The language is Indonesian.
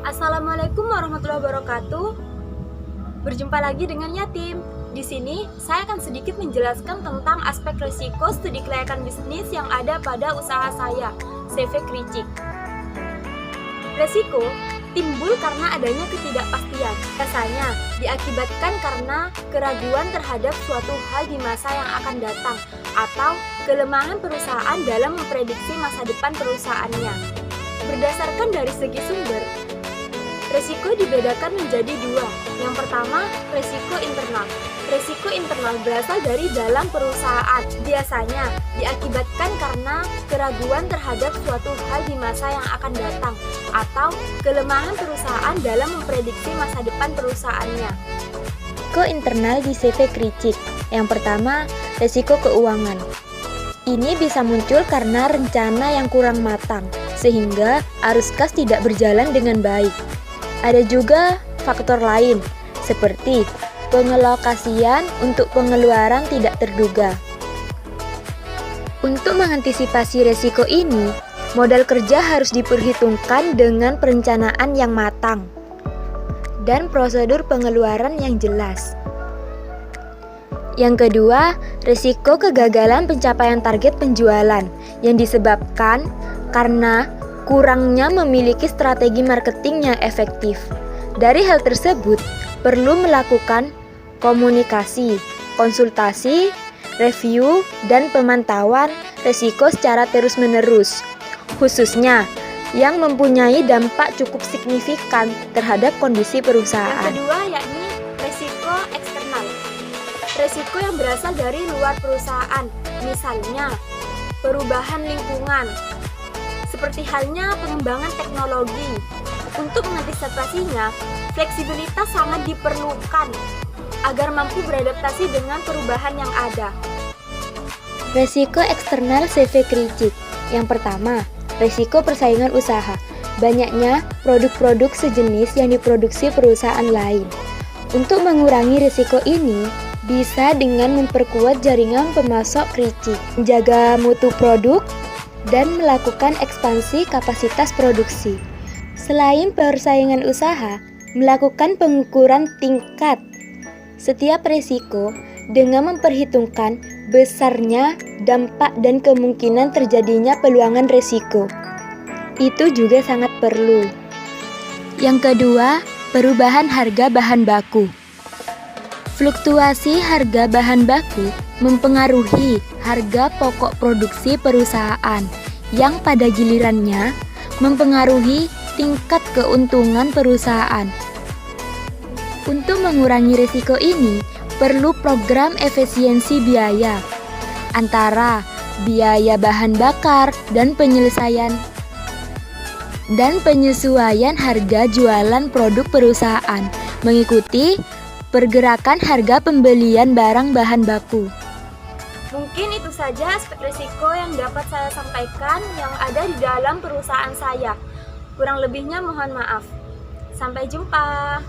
Assalamualaikum warahmatullahi wabarakatuh. Berjumpa lagi dengan Yatim. Di sini, saya akan sedikit menjelaskan tentang aspek risiko studi kelayakan bisnis yang ada pada usaha saya, CV Kricik. Risiko timbul karena adanya ketidakpastian. Biasanya diakibatkan karena keraguan terhadap suatu hal di masa yang akan datang atau kelemahan perusahaan dalam memprediksi masa depan perusahaannya. Berdasarkan dari segi sumber, risiko dibedakan menjadi dua. Yang pertama, risiko internal. Risiko internal berasal dari dalam perusahaan. Biasanya diakibatkan karena keraguan terhadap suatu hal di masa yang akan datang atau kelemahan perusahaan dalam memprediksi masa depan perusahaannya. Risiko internal di CV Kricik. Yang pertama, risiko keuangan. Ini bisa muncul karena rencana yang kurang matang, sehingga arus kas tidak berjalan dengan baik. Ada juga faktor lain, seperti pengelokasian untuk pengeluaran tidak terduga. Untuk mengantisipasi resiko ini, modal kerja harus diperhitungkan dengan perencanaan yang matang dan prosedur pengeluaran yang jelas. Yang kedua, risiko kegagalan pencapaian target penjualan yang disebabkan karena kurangnya memiliki strategi marketing yang efektif. Dari hal tersebut, perlu melakukan komunikasi, konsultasi, review, dan pemantauan risiko secara terus-menerus, khususnya yang mempunyai dampak cukup signifikan terhadap kondisi perusahaan. Yang kedua yakni risiko eksternal. Risiko yang berasal dari luar perusahaan, misalnya perubahan lingkungan, seperti halnya pengembangan teknologi. Untuk mengantisipasinya, fleksibilitas sangat diperlukan agar mampu beradaptasi dengan perubahan yang ada. Risiko eksternal CV Kricik. Yang pertama, risiko persaingan usaha. Banyaknya produk-produk sejenis yang diproduksi perusahaan lain. Untuk mengurangi risiko ini, bisa dengan memperkuat jaringan pemasok Kricik, menjaga mutu produk, dan melakukan ekspansi kapasitas produksi. Selain persaingan usaha, melakukan pengukuran tingkat setiap risiko dengan memperhitungkan besarnya dampak dan kemungkinan terjadinya peluangan risiko. Itu juga sangat perlu. Yang kedua, perubahan harga bahan baku. Fluktuasi harga bahan baku mempengaruhi harga pokok produksi perusahaan yang pada gilirannya mempengaruhi tingkat keuntungan perusahaan. Untuk mengurangi risiko ini, perlu program efisiensi biaya antara biaya bahan bakar dan penyesuaian harga jualan produk perusahaan mengikuti pergerakan harga pembelian barang bahan baku. Mungkin itu saja aspek risiko yang dapat saya sampaikan yang ada di dalam perusahaan saya. Kurang lebihnya mohon maaf. Sampai jumpa.